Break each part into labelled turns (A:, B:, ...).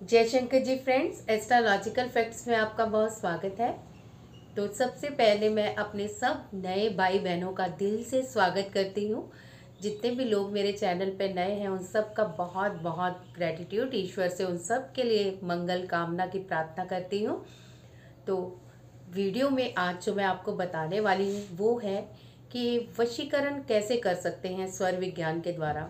A: जयशंकर जी friends, astrological facts में आपका बहुत स्वागत है। तो सबसे पहले मैं अपने सब नए भाई बहनों का दिल से स्वागत करती हूँ। जितने भी लोग मेरे चैनल पे नए हैं उन सब का बहुत बहुत ग्रेटिट्यूड, ईश्वर से उन सब के लिए मंगल कामना की प्रार्थना करती हूँ। तो वीडियो में आज जो मैं आपको बताने वाली हूँ वो है कि वशीकरण कैसे कर सकते हैं स्वर विज्ञान के द्वारा।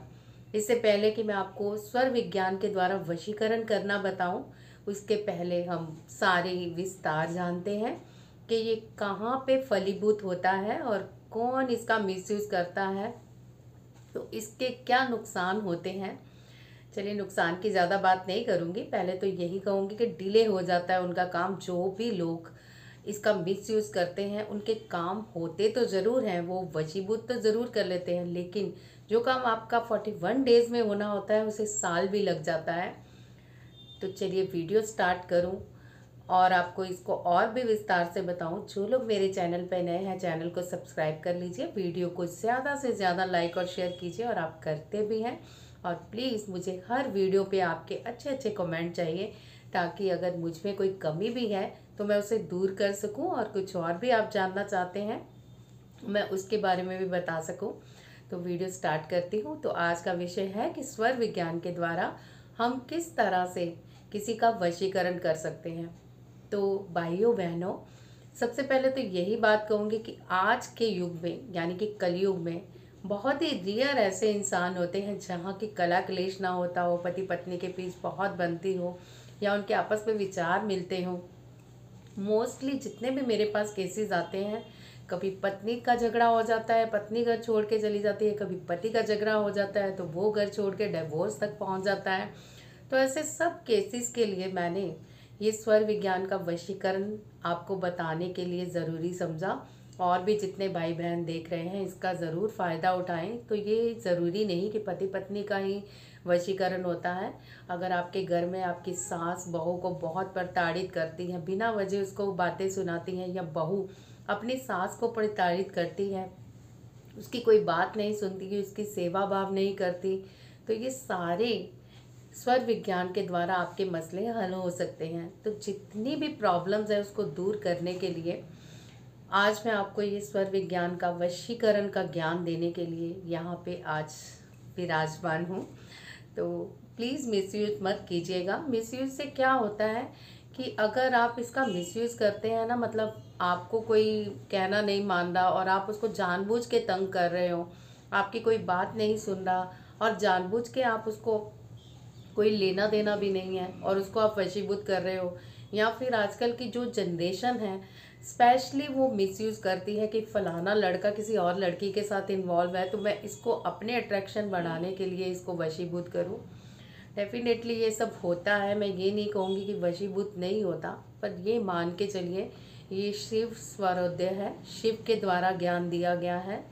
A: इससे पहले कि मैं आपको स्वर विज्ञान के द्वारा वशीकरण करना बताऊं, उसके पहले हम सारे विस्तार जानते हैं कि ये कहाँ पे फलीभूत होता है और कौन इसका मिसयूज करता है, तो इसके क्या नुकसान होते हैं। चलिए, नुकसान की ज़्यादा बात नहीं करूँगी, पहले तो यही कहूँगी कि डिले हो जाता है उनका काम। जो भी लोग इसका मिसयूज़ करते हैं उनके काम होते तो ज़रूर हैं, वो वशीभूत तो ज़रूर कर लेते हैं, लेकिन जो काम आपका 41 डेज में होना होता है उसे साल भी लग जाता है। तो चलिए वीडियो स्टार्ट करूं और आपको इसको और भी विस्तार से बताऊं। जो लोग मेरे चैनल पर नए हैं चैनल को सब्सक्राइब कर लीजिए, वीडियो को ज़्यादा से ज़्यादा लाइक और शेयर कीजिए, और आप करते भी हैं। और प्लीज़ मुझे हर वीडियो पे आपके अच्छे अच्छे कमेंट चाहिए, ताकि अगर मुझ में कोई कमी भी है तो मैं उसे दूर कर सकूं, और कुछ और भी आप जानना चाहते हैं मैं उसके बारे में भी बता सकूं। तो वीडियो स्टार्ट करती हूँ। तो आज का विषय है कि स्वर विज्ञान के द्वारा हम किस तरह से किसी का वशीकरण कर सकते हैं। तो भाइयों बहनों, सबसे पहले तो यही बात कहूँगी कि आज के युग में यानी कि कलयुग में बहुत ही रियर ऐसे इंसान होते हैं जहाँ की कला क्लेश ना होता हो, पति पत्नी के बीच बहुत बनती हो, या उनके आपस में विचार मिलते हों। मोस्टली जितने भी मेरे पास केसेस आते हैं, कभी पत्नी का झगड़ा हो जाता है, पत्नी घर छोड़ के चली जाती है, कभी पति का झगड़ा हो जाता है तो वो घर छोड़ के डिवोर्स तक पहुंच जाता है। तो ऐसे सब केसेस के लिए मैंने ये स्वर विज्ञान का वशीकरण आपको बताने के लिए ज़रूरी समझा। और भी जितने भाई बहन देख रहे हैं इसका ज़रूर फ़ायदा उठाएं। तो ये ज़रूरी नहीं कि पति पत्नी का ही वशीकरण होता है। अगर आपके घर में आपकी सास बहू को बहुत प्रताड़ित करती है, बिना वजह उसको बातें सुनाती हैं, या बहू अपनी सास को प्रताड़ित करती है, उसकी कोई बात नहीं सुनती है, उसकी सेवा भाव नहीं करती, तो ये सारे स्वर विज्ञान के द्वारा आपके मसले हल हो सकते हैं। तो जितनी भी प्रॉब्लम्स है उसको दूर करने के लिए आज मैं आपको ये स्वर विज्ञान का वशीकरण का ज्ञान देने के लिए यहाँ पे आज विराजमान हूँ। तो प्लीज़ मिसयूज मत कीजिएगा। मिसयूज से क्या होता है कि अगर आप इसका मिसयूज करते हैं ना, मतलब आपको कोई कहना नहीं मान रहा और आप उसको जानबूझ के तंग कर रहे हो, आपकी कोई बात नहीं सुन रहा और जानबूझ के आप उसको कोई लेना देना भी नहीं है और उसको आप वशीभूत कर रहे हो, या फिर आजकल की जो जनरेशन है स्पेशली वो मिसयूज करती है कि फलाना लड़का किसी और लड़की के साथ इन्वॉल्व है तो मैं इसको अपने अट्रैक्शन बढ़ाने के लिए इसको वशीभूत करूं। डेफिनेटली ये सब होता है, मैं ये नहीं कहूँगी कि वशीभूत नहीं होता, पर ये मान के चलिए ये शिव स्वरोदय है, शिव के द्वारा ज्ञान दिया गया है।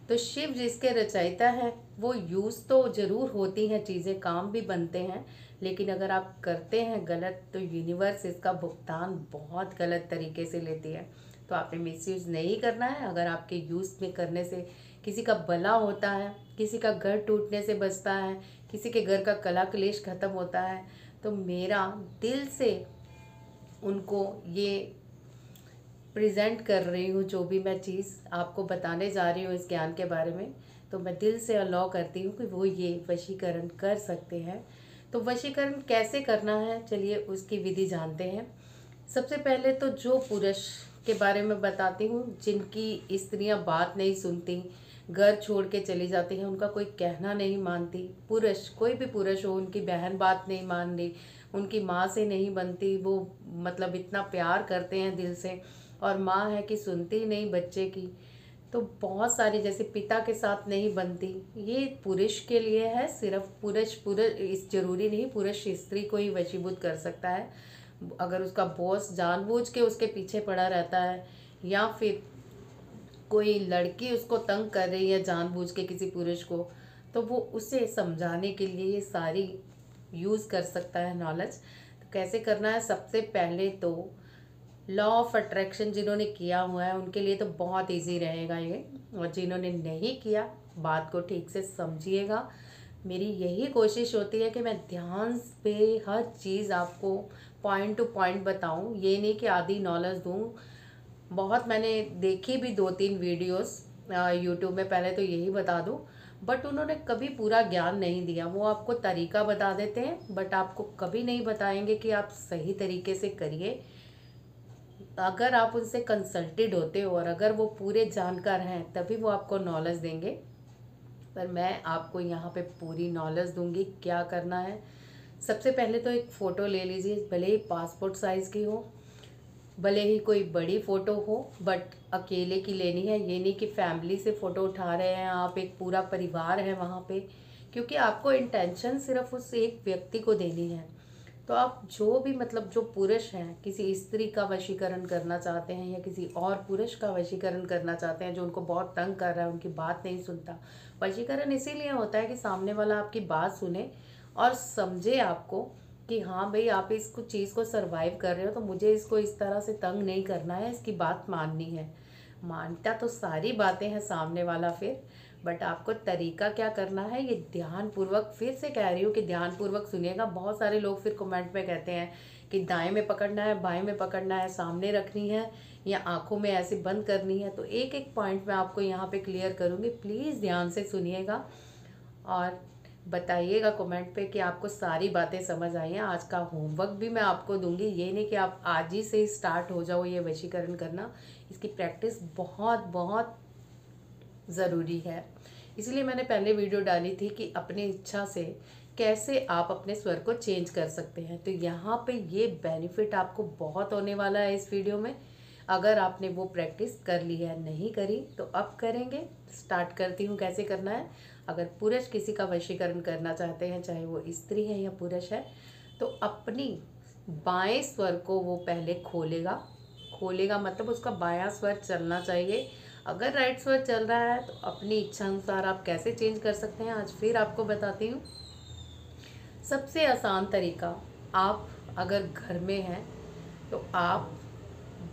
A: तो शिव जिसके रचयिता है वो यूज़ तो ज़रूर होती हैं चीज़ें, काम भी बनते हैं, लेकिन अगर आप करते हैं गलत तो यूनिवर्स इसका भुगतान बहुत गलत तरीके से लेती है। तो आपने मिसयूज़ नहीं करना है। अगर आपके यूज़ में करने से किसी का भला होता है, किसी का घर टूटने से बचता है, किसी के घर का कला क्लेश खत्म होता है, तो मेरा दिल से उनको ये प्रेजेंट कर रही हूँ। जो भी मैं चीज़ आपको बताने जा रही हूँ इस ज्ञान के बारे में, तो मैं दिल से अलाउ करती हूँ कि वो ये वशीकरण कर सकते हैं। तो वशीकरण कैसे करना है, चलिए उसकी विधि जानते हैं। सबसे पहले तो जो पुरुष के बारे में बताती हूँ जिनकी स्त्रियाँ बात नहीं सुनती, घर छोड़ के चली जाती हैं, उनका कोई कहना नहीं मानती, पुरुष कोई भी पुरुष हो, उनकी बहन बात नहीं मान रही, उनकी माँ से नहीं बनती, वो मतलब इतना प्यार करते हैं दिल से, और माँ है कि सुनती ही नहीं बच्चे की, तो बहुत सारी जैसे पिता के साथ नहीं बनती, ये पुरुष के लिए है। सिर्फ पुरुष इस जरूरी नहीं पुरुष स्त्री को ही वशीभूत कर सकता है। अगर उसका बॉस जानबूझ के उसके पीछे पड़ा रहता है, या फिर कोई लड़की उसको तंग कर रही है जानबूझ के किसी पुरुष को, तो वो उसे समझाने के लिए ये सारी यूज़ कर सकता है नॉलेज। तो कैसे करना है, सबसे पहले तो लॉ ऑफ अट्रैक्शन जिन्होंने किया हुआ है उनके लिए तो बहुत इजी रहेगा ये, और जिन्होंने नहीं किया बात को ठीक से समझिएगा। मेरी यही कोशिश होती है कि मैं ध्यान पे हर चीज़ आपको पॉइंट टू पॉइंट बताऊं, ये नहीं कि आधी नॉलेज दूं। बहुत मैंने देखी भी 2-3 वीडियोस यूट्यूब में, पहले तो यही बता दूं, बट उन्होंने कभी पूरा ज्ञान नहीं दिया। वो आपको तरीका बता देते हैं बट आपको कभी नहीं बताएंगे कि आप सही तरीके से करिए। अगर आप उनसे कंसल्टेड होते हो और अगर वो पूरे जानकार हैं तभी वो आपको नॉलेज देंगे। पर मैं आपको यहाँ पे पूरी नॉलेज दूंगी क्या करना है। सबसे पहले तो एक फ़ोटो ले लीजिए, भले ही पासपोर्ट साइज़ की हो, भले ही कोई बड़ी फ़ोटो हो, बट अकेले की लेनी है। ये नहीं कि फैमिली से फ़ोटो उठा रहे हैं आप, एक पूरा परिवार है वहाँ पे, क्योंकि आपको इंटेंशन सिर्फ उस एक व्यक्ति को देनी है। तो आप जो भी मतलब जो पुरुष हैं किसी स्त्री का वशीकरण करना चाहते हैं या किसी और पुरुष का वशीकरण करना चाहते हैं जो उनको बहुत तंग कर रहा है, उनकी बात नहीं सुनता। वशीकरण इसीलिए होता है कि सामने वाला आपकी बात सुने और समझे आपको कि हाँ भाई आप इसको चीज़ को सरवाइव कर रहे हो, तो मुझे इसको इस तरह से तंग नहीं करना है, इसकी बात माननी है। मानता तो सारी बातें हैं सामने वाला फिर, बट आपको तरीका क्या करना है ये ध्यान पूर्वक, फिर से कह रही हूँ कि ध्यान पूर्वक सुनिएगा। बहुत सारे लोग फिर कमेंट में कहते हैं कि दाएं में पकड़ना है, बाएं में पकड़ना है, सामने रखनी है या आंखों में ऐसे बंद करनी है। तो एक एक पॉइंट मैं आपको यहाँ पे क्लियर करूँगी, प्लीज़ ध्यान से सुनिएगा और बताइएगा कमेंट पे कि आपको सारी बातें समझ आई हैं। आज का होमवर्क भी मैं आपको दूंगी, ये नहीं कि आप आज ही से स्टार्ट हो जाओ ये वशीकरण करना। इसकी प्रैक्टिस बहुत बहुत ज़रूरी है। इसलिए मैंने पहले वीडियो डाली थी कि अपनी इच्छा से कैसे आप अपने स्वर को चेंज कर सकते हैं। तो यहाँ पे ये बेनिफिट आपको बहुत होने वाला है इस वीडियो में, अगर आपने वो प्रैक्टिस कर ली है। नहीं करी तो अब करेंगे। स्टार्ट करती हूँ कैसे करना है। अगर पुरुष किसी का वशीकरण करना चाहते हैं, चाहे वो स्त्री है या पुरुष है, तो अपनी बाएं स्वर को वो पहले खोलेगा। खोलेगा मतलब उसका बायां स्वर चलना चाहिए। अगर राइट स्वर चल रहा है तो अपनी इच्छा अनुसार आप कैसे चेंज कर सकते हैं आज फिर आपको बताती हूँ। सबसे आसान तरीका, आप अगर घर में हैं तो आप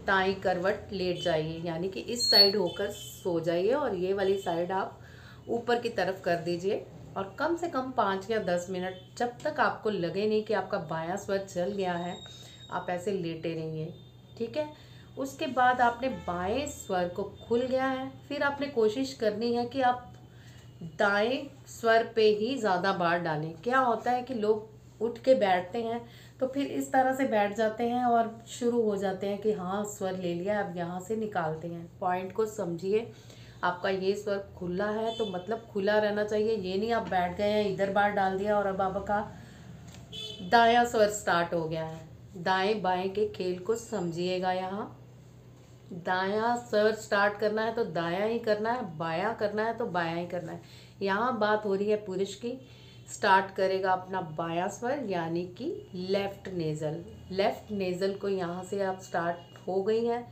A: दाईं करवट लेट जाइए, यानी कि इस साइड होकर सो जाइए और ये वाली साइड आप ऊपर की तरफ कर दीजिए। और कम से कम 5 या 10 मिनट, जब तक आपको लगे नहीं कि आपका बायां स्वर चल गया है, आप ऐसे लेटे रहिए। ठीक है। उसके बाद आपने बाएं स्वर को खुल गया है, फिर आपने कोशिश करनी है कि आप दाएं स्वर पे ही ज़्यादा बार डालें। क्या होता है कि लोग उठ के बैठते हैं तो फिर इस तरह से बैठ जाते हैं और शुरू हो जाते हैं कि हाँ स्वर ले लिया, अब यहाँ से निकालते हैं। पॉइंट को समझिए, आपका ये स्वर खुला है तो मतलब खुला रहना चाहिए। ये नहीं आप बैठ गए हैं, इधर बार डाल दिया और अब आपका दायां स्वर स्टार्ट हो गया है। दाएं बाएं के खेल को समझिएगा। यहाँ दायां स्वर स्टार्ट करना है तो दायां ही करना है, बायां करना है तो बायां ही करना है। यहाँ बात हो रही है पुरुष की। स्टार्ट करेगा अपना बायां स्वर यानी कि लेफ्ट नेज़ल। लेफ्ट नेज़ल को यहाँ से आप स्टार्ट हो गई है।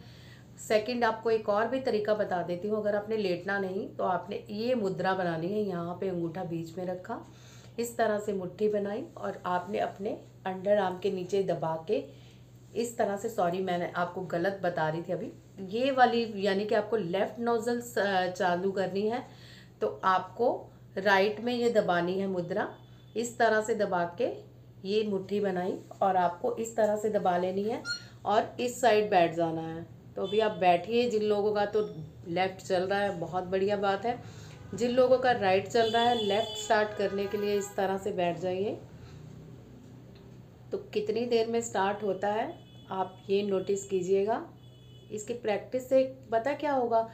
A: सेकंड आपको एक और भी तरीका बता देती हूँ। अगर आपने लेटना नहीं तो आपने ये मुद्रा बनानी है। यहाँ पे अंगूठा बीच में रखा, इस तरह से मुट्ठी बनाई और आपने अपने अंडर आर्म के नीचे दबा के इस तरह से, सॉरी मैंने आपको गलत बता रही थी अभी, ये वाली यानी कि आपको लेफ्ट नोजल चालू करनी है तो आपको राइट में ये दबानी है मुद्रा। इस तरह से दबा के ये मुट्ठी बनाई और आपको इस तरह से दबा लेनी है और इस साइड बैठ जाना है। तो अभी आप बैठिए। जिन लोगों का तो लेफ़्ट चल रहा है बहुत बढ़िया बात है, जिन लोगों का राइट चल रहा है लेफ़्ट स्टार्ट करने के लिए इस तरह से बैठ जाइए। तो कितनी देर में स्टार्ट होता है आप ये नोटिस कीजिएगा। इसकी प्रैक्टिस से पता क्या होगा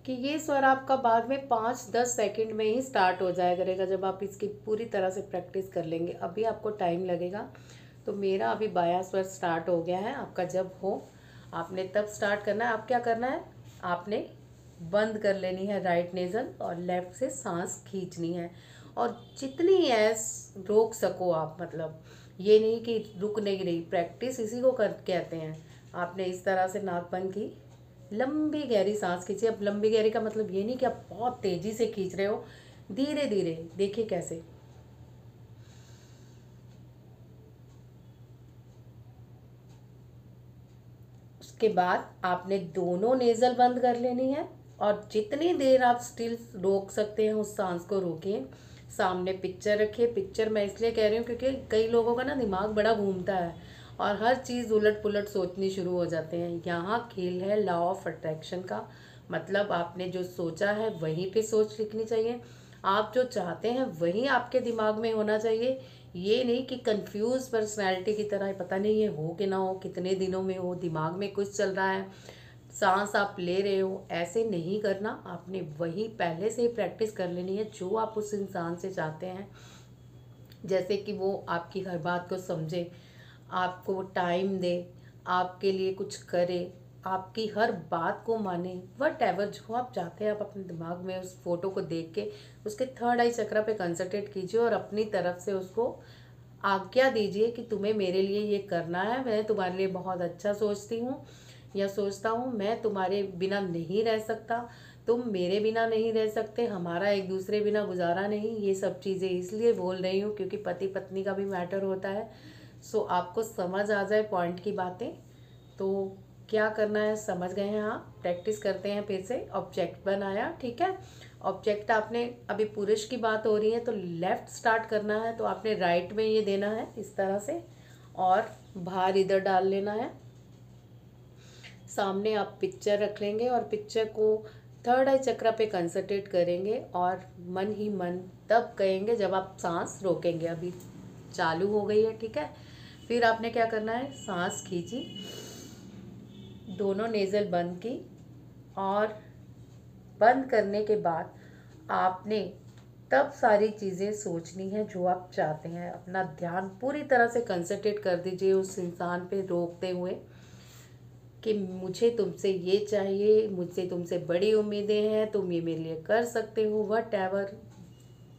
A: कि ये स्वर आपका बाद में 5-10 सेकंड में ही स्टार्ट हो जाया करेगा जब आप इसकी पूरी तरह से प्रैक्टिस कर लेंगे। अभी आपको टाइम लगेगा। तो मेरा अभी बायां स्वर स्टार्ट हो गया है। आपका जब हो आपने तब स्टार्ट करना है। आप क्या करना है, आपने बंद कर लेनी है राइट नेज़ल और लेफ़्ट से सांस खींचनी है और जितनी ऐस रोक सको आप, मतलब ये नहीं कि रुक नहीं रही। प्रैक्टिस इसी को कर कहते हैं। आपने इस तरह से नाक बंद की, लंबी गहरी सांस खींची। अब लंबी गहरी का मतलब ये नहीं कि आप बहुत तेज़ी से खींच रहे हो, धीरे धीरे। देखिए कैसे, उसके बाद आपने दोनों नेज़ल बंद कर लेनी है और जितनी देर आप स्टिल रोक सकते हैं उस सांस को रोकिए। सामने पिक्चर रखिए। पिक्चर मैं इसलिए कह रही हूँ क्योंकि कई लोगों का ना दिमाग बड़ा घूमता है और हर चीज़ उलट पुलट सोचनी शुरू हो जाते हैं। यहाँ खेल है लॉ ऑफ अट्रैक्शन का, मतलब आपने जो सोचा है वहीं पे सोच लिखनी चाहिए। आप जो चाहते हैं वही आपके दिमाग में होना चाहिए। ये नहीं कि कंफ्यूज पर्सनैलिटी की तरह पता नहीं ये हो कि ना हो, कितने दिनों में हो, दिमाग में कुछ चल रहा है, सांस आप ले रहे हो, ऐसे नहीं करना। आपने वही पहले से ही प्रैक्टिस कर लेनी है जो आप उस इंसान से चाहते हैं। जैसे कि वो आपकी हर बात को समझे, आपको टाइम दे, आपके लिए कुछ करे, आपकी हर बात को माने, वट एवर जो आप चाहते हैं। आप अपने दिमाग में उस फोटो को देख के उसके थर्ड आई चक्र पे कंसंट्रेट कीजिए और अपनी तरफ से उसको आज्ञा दीजिए कि तुम्हें मेरे लिए ये करना है, मैं तुम्हारे लिए बहुत अच्छा सोचती हूँ या सोचता हूँ, मैं तुम्हारे बिना नहीं रह सकता, तुम मेरे बिना नहीं रह सकते, हमारा एक दूसरे बिना गुजारा नहीं। ये सब चीज़ें इसलिए बोल रही हूँ क्योंकि पति पत्नी का भी मैटर होता है। सो आपको समझ आ जाए पॉइंट की बातें। तो क्या करना है समझ गए हैं आप। प्रैक्टिस करते हैं फिर से। ऑब्जेक्ट बनाया, ठीक है। ऑब्जेक्ट आपने, अभी पुरुष की बात हो रही है तो लेफ्ट स्टार्ट करना है, तो आपने राइट में ये देना है इस तरह से और बाहर इधर डाल लेना है। सामने आप पिक्चर रख लेंगे और पिक्चर को थर्ड आई चक्र पे कंसंट्रेट करेंगे और मन ही मन तब कहेंगे जब आप सांस रोकेंगे। अभी चालू हो गई है, ठीक है। फिर आपने क्या करना है, सांस खींची, दोनों नेज़ल बंद की और बंद करने के बाद आपने तब सारी चीज़ें सोचनी है जो आप चाहते हैं। अपना ध्यान पूरी तरह से कंसंट्रेट कर दीजिए उस इंसान पे रोकते हुए कि मुझे तुमसे ये चाहिए, मुझसे तुमसे बड़ी उम्मीदें हैं, तुम ये मेरे लिए कर सकते हो, वट एवर।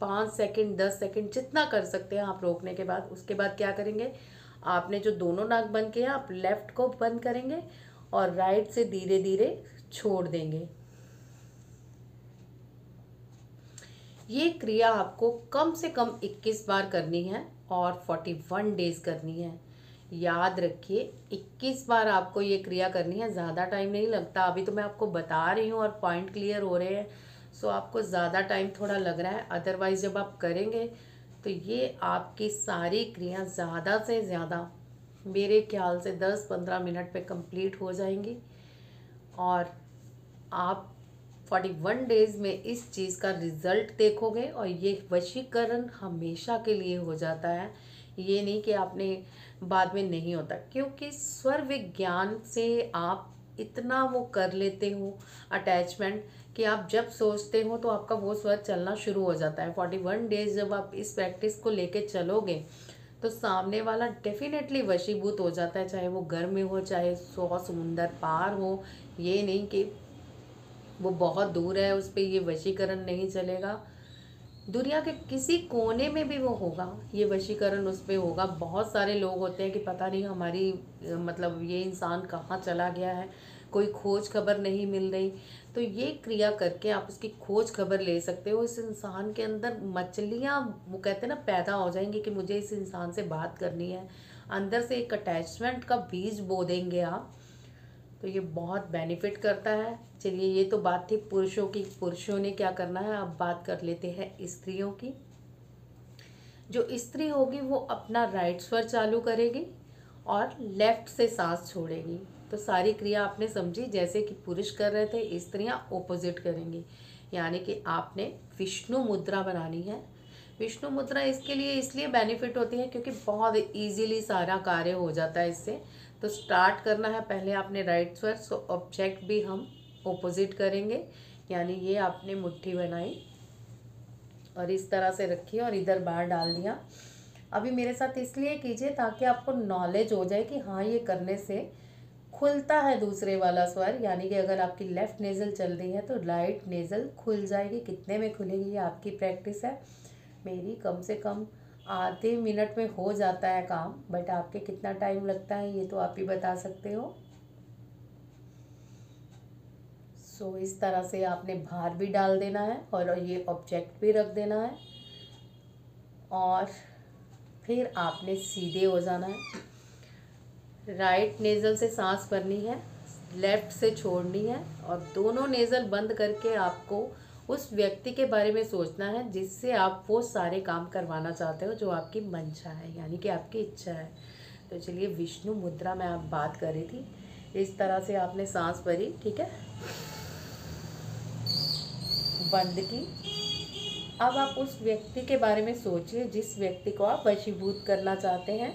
A: 5 सेकंड 10 सेकंड जितना कर सकते हैं आप रोकने के बाद। उसके बाद क्या करेंगे, आपने जो दोनों नाक बंद किए हैं आप लेफ्ट को बंद करेंगे और राइट से धीरे धीरे छोड़ देंगे। ये क्रिया आपको कम से कम 21 बार करनी है और 41 डेज करनी है। याद रखिए 21 बार आपको ये क्रिया करनी है, ज़्यादा टाइम नहीं लगता। अभी तो मैं आपको बता रही हूँ और पॉइंट क्लियर हो रहे हैं, सो आपको ज़्यादा टाइम थोड़ा लग रहा है। अदरवाइज़ जब आप करेंगे तो ये आपकी सारी क्रिया ज़्यादा से ज़्यादा मेरे ख्याल से 10-15 मिनट पे कंप्लीट हो जाएंगी और आप 41 डेज में इस चीज़ का रिजल्ट देखोगे। और ये वशीकरण हमेशा के लिए हो जाता है, ये नहीं कि आपने बाद में नहीं होता, क्योंकि स्वर विज्ञान से आप इतना वो कर लेते हो अटैचमेंट कि आप जब सोचते हो तो आपका वो स्वर चलना शुरू हो जाता है। 41 डेज जब आप इस प्रैक्टिस को लेके चलोगे तो सामने वाला डेफिनेटली वशीभूत हो जाता है, चाहे वो घर में हो, चाहे 100 समुंदर पार हो। ये नहीं कि वो बहुत दूर है उस पर ये वशीकरण नहीं चलेगा, दुनिया के किसी कोने में भी वो होगा, ये वशीकरण उस पर होगा। बहुत सारे लोग होते हैं कि पता नहीं हमारी मतलब ये इंसान कहाँ चला गया है, कोई खोज खबर नहीं मिल रही। तो ये क्रिया करके आप उसकी खोज खबर ले सकते हो। इस इंसान के अंदर मछलियाँ, वो कहते हैं ना, पैदा हो जाएंगी कि मुझे इस इंसान से बात करनी है। अंदर से एक अटैचमेंट का बीज बो देंगे आप, तो ये बहुत बेनिफिट करता है। चलिए, ये तो बात थी पुरुषों की, पुरुषों ने क्या करना है। अब बात कर लेते हैं स्त्रियों की। जो स्त्री होगी वो अपना राइट स्वर चालू करेगी और लेफ्ट से सांस छोड़ेगी। तो सारी क्रिया आपने समझी, जैसे कि पुरुष कर रहे थे, स्त्रियां ऑपोजिट करेंगी। यानी कि आपने विष्णु मुद्रा बनानी है। विष्णु मुद्रा इसके लिए इसलिए बेनिफिट होती है क्योंकि बहुत इजीली सारा कार्य हो जाता है इससे। तो स्टार्ट करना है, पहले आपने राइट स्वर, सो ऑब्जेक्ट भी हम ऑपोजिट करेंगे। यानी ये आपने मुट्ठी बनाई और इस तरह से रखी और इधर बाहर डाल दिया। अभी मेरे साथ इसलिए कीजिए ताकि आपको नॉलेज हो जाए कि हाँ, ये करने से खुलता है दूसरे वाला स्वर। यानी कि अगर आपकी लेफ्ट नेज़ल चल रही है तो राइट नेज़ल खुल जाएगी। कितने में खुलेगी ये आपकी प्रैक्टिस है। मेरी कम से कम आधे मिनट में हो जाता है काम, बट आपके कितना टाइम लगता है ये तो आप ही बता सकते हो। सो इस तरह से आपने बाहर भी डाल देना है और ये ऑब्जेक्ट भी रख देना है और फिर आपने सीधे हो जाना है। राइट नेज़ल से सांस भरनी है, लेफ्ट से छोड़नी है और दोनों नेज़ल बंद करके आपको उस व्यक्ति के बारे में सोचना है जिससे आप वो सारे काम करवाना चाहते हो जो आपकी मंशा है, यानी कि आपकी इच्छा है। तो चलिए, विष्णु मुद्रा में आप बात कर रही थी, इस तरह से आपने सांस भरी, ठीक है, बंद की। अब आप उस व्यक्ति के बारे में सोचिए जिस व्यक्ति को आप वशीभूत करना चाहते हैं।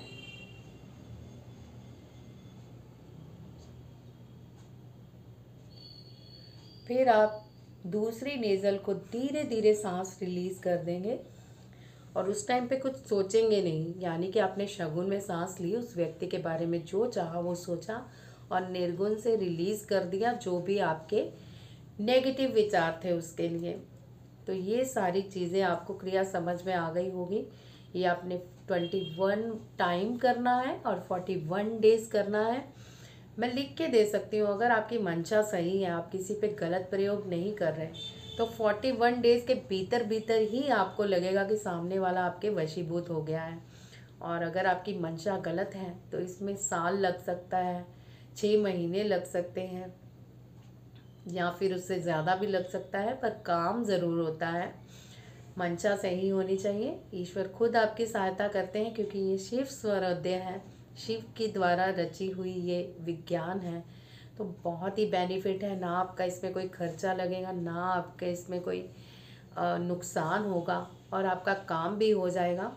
A: फिर आप दूसरी नेज़ल को धीरे धीरे सांस रिलीज कर देंगे और उस टाइम पे कुछ सोचेंगे नहीं, यानी कि आपने शगुन में सांस ली, उस व्यक्ति के बारे में जो चाहा वो सोचा और निर्गुण से रिलीज कर दिया जो भी आपके नेगेटिव विचार थे उसके लिए। तो ये सारी चीज़ें आपको क्रिया समझ में आ गई होगी। ये आपने 21 टाइम करना है और 41 डेज करना है। मैं लिख के दे सकती हूँ, अगर आपकी मंशा सही है, आप किसी पे गलत प्रयोग नहीं कर रहे, तो 41 डेज के भीतर भीतर ही आपको लगेगा कि सामने वाला आपके वशीभूत हो गया है। और अगर आपकी मंशा गलत है तो इसमें साल लग सकता है, 6 महीने लग सकते हैं, या फिर उससे ज़्यादा भी लग सकता है, पर काम ज़रूर होता है। मंशा सही होनी चाहिए। ईश्वर खुद आपकी सहायता करते हैं क्योंकि ये शिव स्वरोदय है, शिव के द्वारा रची हुई ये विज्ञान है। तो बहुत ही बेनिफिट है, ना आपका इसमें कोई खर्चा लगेगा, ना आपके इसमें कोई नुकसान होगा और आपका काम भी हो जाएगा।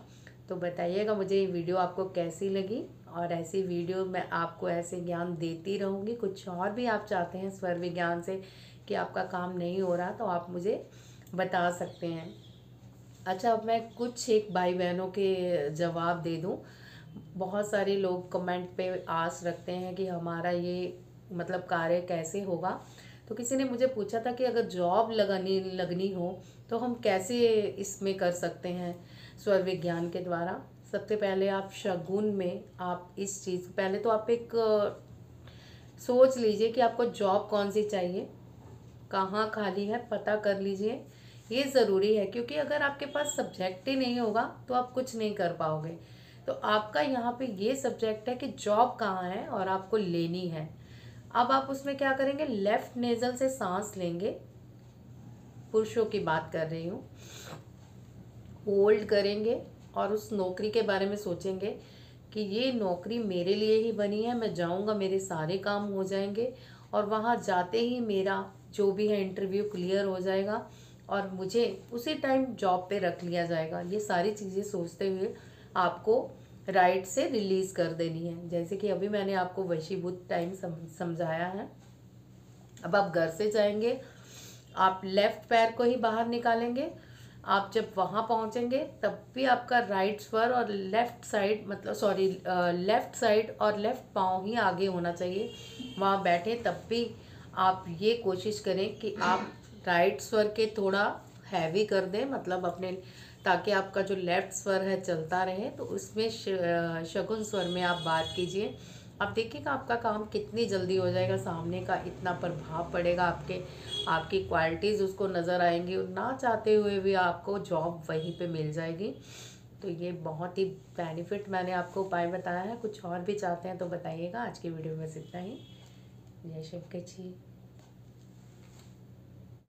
A: तो बताइएगा मुझे ये वीडियो आपको कैसी लगी, और ऐसी वीडियो मैं आपको ऐसे ज्ञान देती रहूँगी। कुछ और भी आप चाहते हैं स्वर विज्ञान से कि आपका काम नहीं हो रहा, तो आप मुझे बता सकते हैं। अच्छा, अब मैं कुछ एक भाई बहनों के जवाब दे दूं। बहुत सारे लोग कमेंट पे आस रखते हैं कि हमारा ये मतलब कार्य कैसे होगा। तो किसी ने मुझे पूछा था कि अगर जॉब लगनी हो तो हम कैसे इसमें कर सकते हैं स्वर विज्ञान के द्वारा। सबसे पहले आप शगुन में आप इस चीज़, पहले तो आप एक सोच लीजिए कि आपको जॉब कौन सी चाहिए, कहाँ खाली है पता कर लीजिए। ये ज़रूरी है क्योंकि अगर आपके पास सब्जेक्ट ही नहीं होगा तो आप कुछ नहीं कर पाओगे। तो आपका यहाँ पे ये सब्जेक्ट है कि जॉब कहाँ है और आपको लेनी है। अब आप उसमें क्या करेंगे, लेफ्ट नेजल से सांस लेंगे, पुरुषों की बात कर रही हूँ, होल्ड करेंगे और उस नौकरी के बारे में सोचेंगे कि ये नौकरी मेरे लिए ही बनी है, मैं जाऊँगा मेरे सारे काम हो जाएंगे और वहाँ जाते ही मेरा जो भी है इंटरव्यू क्लियर हो जाएगा और मुझे उसी टाइम जॉब पे रख लिया जाएगा। ये सारी चीज़ें सोचते हुए आपको राइट से रिलीज़ कर देनी है। जैसे कि अभी मैंने आपको वशीभूत टाइम समझाया है। अब आप घर से जाएंगे, आप लेफ्ट पैर को ही बाहर निकालेंगे। आप जब वहाँ पहुँचेंगे तब भी आपका राइट स्वर और लेफ्ट साइड, मतलब सॉरी, लेफ्ट साइड और लेफ्ट पाँव ही आगे होना चाहिए। वहाँ बैठे तब भी आप ये कोशिश करें कि आप राइट स्वर के थोड़ा हैवी कर दें, मतलब अपने, ताकि आपका जो लेफ्ट स्वर है चलता रहे। तो उसमें शगुन स्वर में आप बात कीजिए। आप देखिएगा आपका काम कितनी जल्दी हो जाएगा, सामने का इतना प्रभाव पड़ेगा, आपकी क्वालिटीज़ उसको नज़र आएंगी और ना चाहते हुए भी आपको जॉब वहीं पे मिल जाएगी। तो ये बहुत ही बेनिफिट मैंने आपको उपाय बताया है। कुछ और भी चाहते हैं तो बताइएगा। आज की वीडियो में बस इतना ही। जय शिव के जी।